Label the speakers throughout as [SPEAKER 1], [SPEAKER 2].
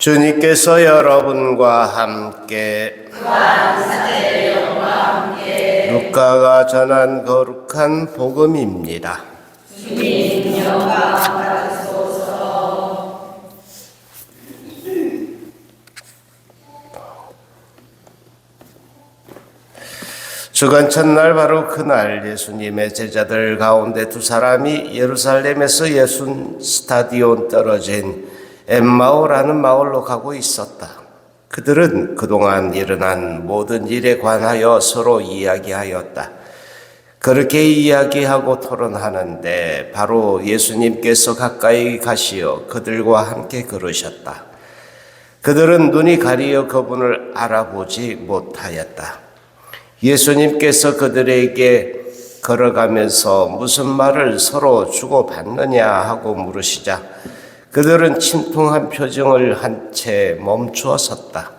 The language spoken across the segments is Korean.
[SPEAKER 1] 주님께서 여러분과 함께 루카가 전한 거룩한 복음입니다.
[SPEAKER 2] 주님 영광 받으소서.
[SPEAKER 1] 주간 첫날 바로 그날 예수님의 제자들 가운데 두 사람이 예루살렘에서 예순 스타디온 떨어진 엠마오라는 마을로 가고 있었다. 그들은 그동안 일어난 모든 일에 관하여 서로 이야기하였다. 그렇게 이야기하고 토론하는데 바로 예수님께서 가까이 가시어 그들과 함께 걸으셨다. 그들은 눈이 가리어 그분을 알아보지 못하였다. 예수님께서 그들에게 걸어가면서 무슨 말을 서로 주고받느냐 하고 물으시자 그들은 침통한 표정을 한 채 멈추어 섰다.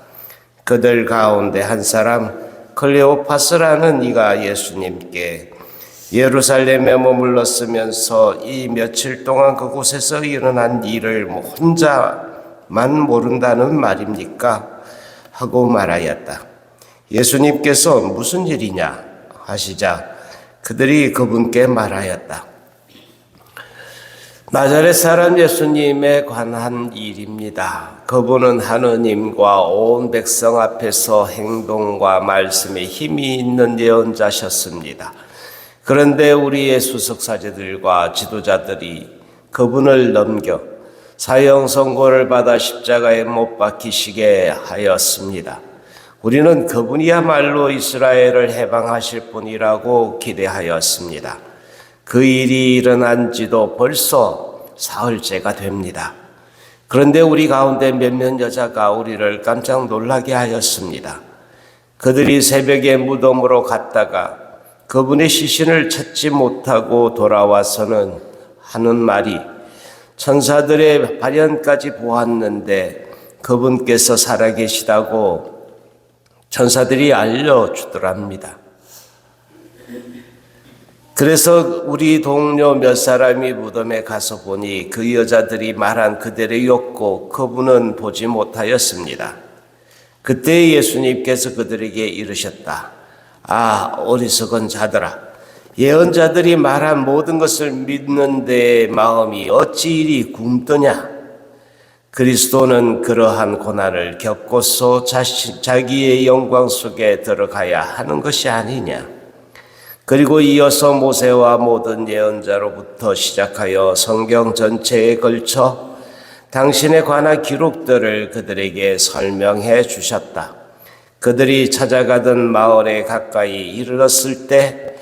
[SPEAKER 1] 그들 가운데 한 사람 클레오파스라는 이가 예수님께 예루살렘에 머물렀으면서 이 며칠 동안 그곳에서 일어난 일을 혼자만 모른다는 말입니까? 하고 말하였다. 예수님께서 무슨 일이냐 하시자 그들이 그분께 말하였다. 나자렛 사람 예수님에 관한 일입니다. 그분은 하느님과 온 백성 앞에서 행동과 말씀에 힘이 있는 예언자셨습니다. 그런데 우리의 수석사제들과 지도자들이 그분을 넘겨 사형 선고를 받아 십자가에 못 박히시게 하였습니다. 우리는 그분이야말로 이스라엘을 해방하실 분이라고 기대하였습니다. 그 일이 일어난 지도 벌써 사흘째가 됩니다. 그런데 우리 가운데 몇몇 여자가 우리를 깜짝 놀라게 하였습니다. 그들이 새벽에 무덤으로 갔다가 그분의 시신을 찾지 못하고 돌아와서는 하는 말이 천사들의 발현까지 보았는데 그분께서 살아계시다고 천사들이 알려주더랍니다. 그래서 우리 동료 몇 사람이 무덤에 가서 보니 그 여자들이 말한 그대로였고 그분은 보지 못하였습니다. 그때 예수님께서 그들에게 이르셨다. 아, 어리석은 자들아, 예언자들이 말한 모든 것을 믿는 데 마음이 어찌 이리 굼떠냐? 그리스도는 그러한 고난을 겪고서 자기의 영광 속에 들어가야 하는 것이 아니냐? 그리고 이어서 모세와 모든 예언자로부터 시작하여 성경 전체에 걸쳐 당신에 관한 기록들을 그들에게 설명해 주셨다. 그들이 찾아가던 마을에 가까이 이르렀을 때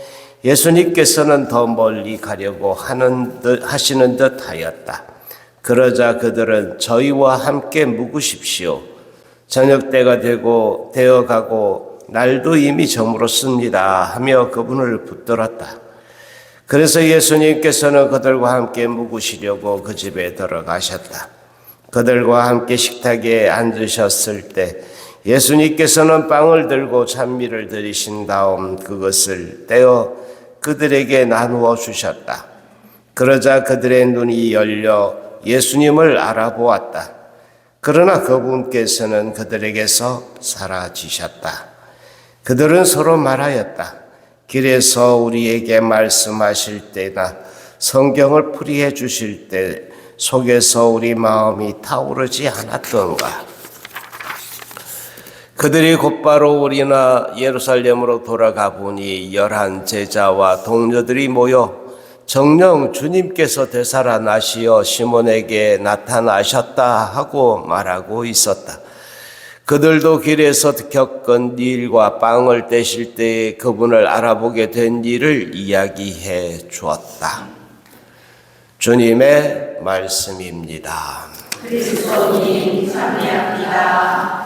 [SPEAKER 1] 예수님께서는 더 멀리 가려고 하시는 듯 하였다. 그러자 그들은 저희와 함께 묵으십시오. 저녁 때가 되어가고 날도 이미 저물었습니다 하며 그분을 붙들었다. 그래서 예수님께서는 그들과 함께 묵으시려고 그 집에 들어가셨다. 그들과 함께 식탁에 앉으셨을 때 예수님께서는 빵을 들고 찬미를 드리신 다음 그것을 떼어 그들에게 나누어 주셨다. 그러자 그들의 눈이 열려 예수님을 알아보았다. 그러나 그분께서는 그들에게서 사라지셨다. 그들은 서로 말하였다. 길에서 우리에게 말씀하실 때나 성경을 풀이해 주실 때 속에서 우리 마음이 타오르지 않았던가. 그들이 곧바로 우리나 예루살렘으로 돌아가 보니 11 제자와 동료들이 모여 정녕 주님께서 되살아나시어 시몬에게 나타나셨다 하고 말하고 있었다. 그들도 길에서 겪은 일과 빵을 떼실 때에 그분을 알아보게 된 일을 이야기해 주었다. 주님의 말씀입니다.
[SPEAKER 2] 그리스도님 찬미합니다.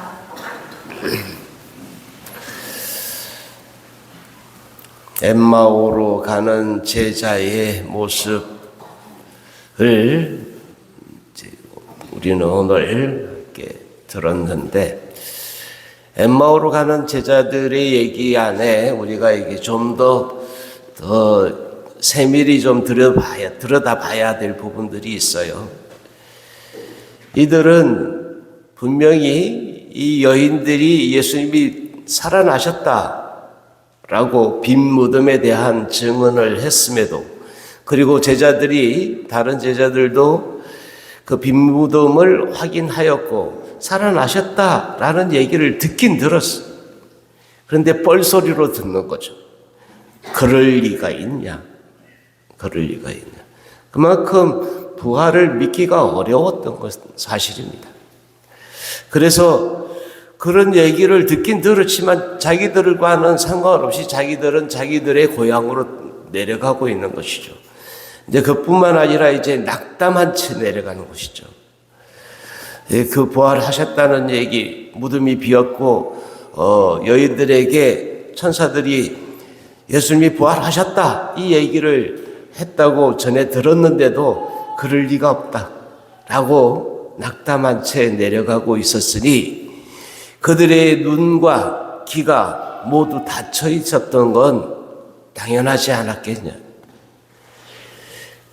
[SPEAKER 1] 엠마오로 가는 제자의 모습을 우리는 오늘 이렇게 들었는데 엠마오로 가는 제자들의 얘기 안에 우리가 이게 좀 더 세밀히 좀 들여다봐야 될 부분들이 있어요. 이들은 분명히 이 여인들이 예수님이 살아나셨다라고 빈 무덤에 대한 증언을 했음에도, 그리고 제자들이, 다른 제자들도 그 빈 무덤을 확인하였고 살아나셨다라는 얘기를 듣긴 들었어. 그런데 뻘소리로 듣는 거죠. 그럴 리가 있냐? 그럴 리가 있냐? 그만큼 부활을 믿기가 어려웠던 것은 사실입니다. 그래서 그런 얘기를 듣긴 들었지만 자기들과는 상관없이 자기들은 자기들의 고향으로 내려가고 있는 것이죠. 이제 그뿐만 아니라 이제 낙담한 채 내려가는 것이죠. 그 부활하셨다는 얘기, 무덤이 비었고 여인들에게 천사들이 예수님이 부활하셨다 이 얘기를 했다고 전해 들었는데도 그럴 리가 없다라고 낙담한 채 내려가고 있었으니 그들의 눈과 귀가 모두 닫혀 있었던 건 당연하지 않았겠냐.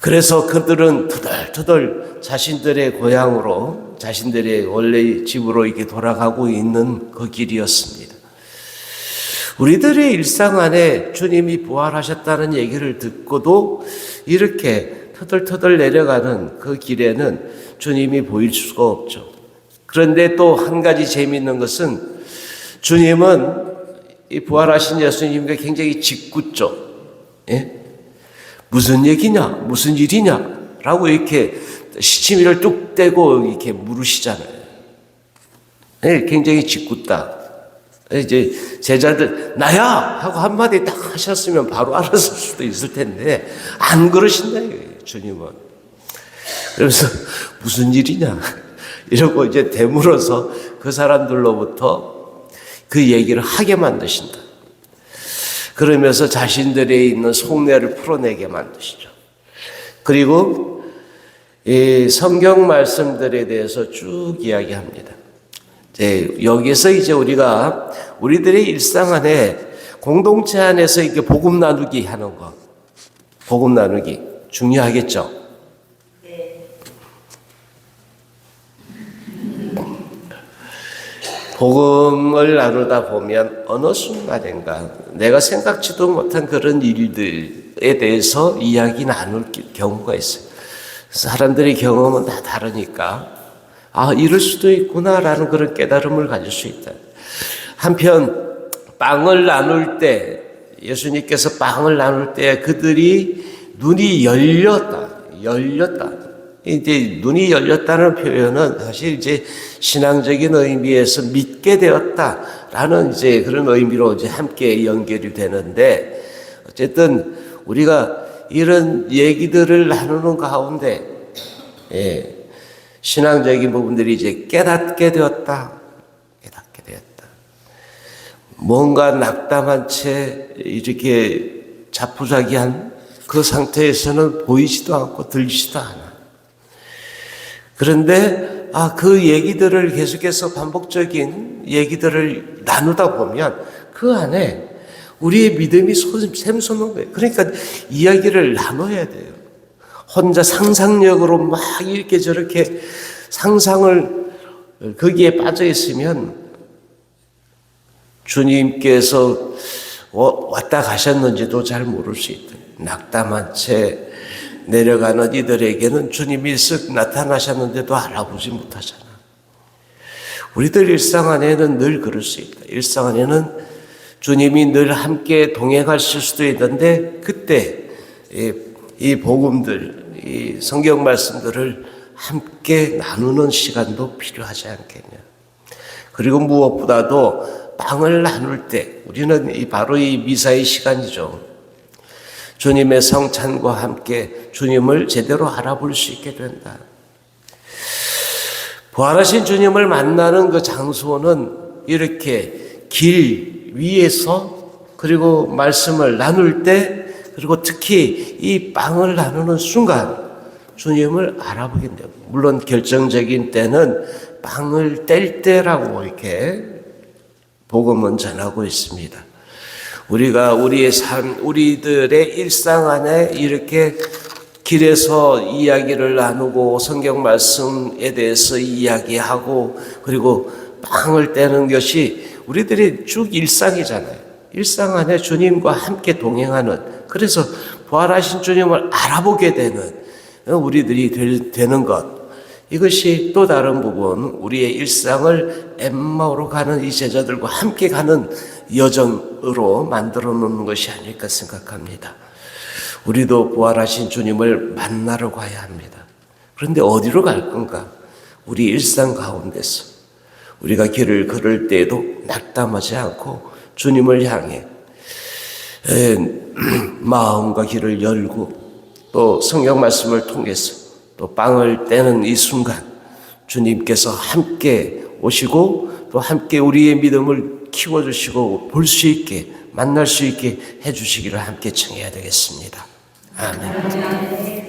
[SPEAKER 1] 그래서 그들은 투덜투덜 자신들의 고향으로, 자신들의 원래 집으로 이렇게 돌아가고 있는 그 길이었습니다. 우리들의 일상 안에 주님이 부활하셨다는 얘기를 듣고도 이렇게 터덜터덜 내려가는 그 길에는 주님이 보일 수가 없죠. 그런데 또 한 가지 재미있는 것은 주님은 이 부활하신 예수님과 굉장히 짓궂죠. 예? 무슨 얘기냐? 무슨 일이냐? 라고 이렇게 시치미를 뚝 떼고 이렇게 물으시잖아요. 네, 굉장히 짓궂다. 이제 제자들 나야 하고 한마디 딱 하셨으면 바로 알았을 수도 있을 텐데 안 그러신다 이거예요, 주님은. 그래서 무슨 일이냐? 이러고 이제 되물어서 그 사람들로부터 그 얘기를 하게 만드신다. 그러면서 자신들에 있는 속내를 풀어내게 만드시죠. 그리고 이 성경 말씀들에 대해서 쭉 이야기합니다. 여기서 이제 우리가 우리들의 일상 안에 공동체 안에서 이렇게 복음 나누기 하는 거, 복음 나누기 중요하겠죠. 복음을 나누다 보면 어느 순간인가 내가 생각지도 못한 그런 일들에 대해서 이야기 나눌 경우가 있어요. 사람들의 경험은 다 다르니까 이럴 수도 있구나라는 그런 깨달음을 가질 수 있다. 한편 빵을 나눌 때, 예수님께서 빵을 나눌 때 그들이 눈이 열렸다. 이제 눈이 열렸다는 표현은 사실 이제 신앙적인 의미에서 믿게 되었다라는 이제 그런 의미로 이제 함께 연결이 되는데, 어쨌든 우리가 이런 얘기들을 나누는 가운데 신앙적인 부분들이 이제 깨닫게 되었다. 뭔가 낙담한 채 이렇게 자포자기한 그 상태에서는 보이지도 않고 들리지도 않아. 그런데 그 얘기들을 계속해서 반복적인 얘기들을 나누다 보면 그 안에 우리의 믿음이 샘솟는 거예요. 그러니까 이야기를 나눠야 돼요. 혼자 상상력으로 막 이렇게 저렇게 상상을 거기에 빠져 있으면 주님께서 왔다 가셨는지도 잘 모를 수 있다. 낙담한 채 내려가는 이들에게는 주님이 쓱 나타나셨는데도 알아보지 못하잖아. 우리들 일상 안에는 늘 그럴 수 있다. 일상 안에는 주님이 늘 함께 동행하실 수도 있는데 그때 이 복음들, 이 성경 말씀들을 함께 나누는 시간도 필요하지 않겠냐. 그리고 무엇보다도 빵을 나눌 때 우리는 바로 이 미사의 시간이죠. 주님의 성찬과 함께 주님을 제대로 알아볼 수 있게 된다. 부활하신 주님을 만나는 그 장소는 이렇게 길 위에서, 그리고 말씀을 나눌 때, 그리고 특히 이 빵을 나누는 순간 주님을 알아보게 돼요. 물론 결정적인 때는 빵을 뗄 때라고 이렇게 복음은 전하고 있습니다. 우리가 우리의 삶, 우리들의 일상 안에 이렇게 길에서 이야기를 나누고 성경 말씀에 대해서 이야기하고 그리고 빵을 떼는 것이 우리들의 쭉 일상이잖아요. 일상 안에 주님과 함께 동행하는, 그래서 부활하신 주님을 알아보게 되는 우리들이 되는 것, 이것이 또 다른 부분, 우리의 일상을 엠마오로 가는 이 제자들과 함께 가는 여정으로 만들어 놓는 것이 아닐까 생각합니다. 우리도 부활하신 주님을 만나러 가야 합니다. 그런데 어디로 갈 건가? 우리 일상 가운데서 우리가 길을 걸을 때에도 낙담하지 않고 주님을 향해 마음과 길을 열고 또 성경 말씀을 통해서 또 빵을 떼는 이 순간 주님께서 함께 오시고 또 함께 우리의 믿음을 키워주시고 볼 수 있게 만날 수 있게 해주시기를 함께 청해야 되겠습니다. 아멘.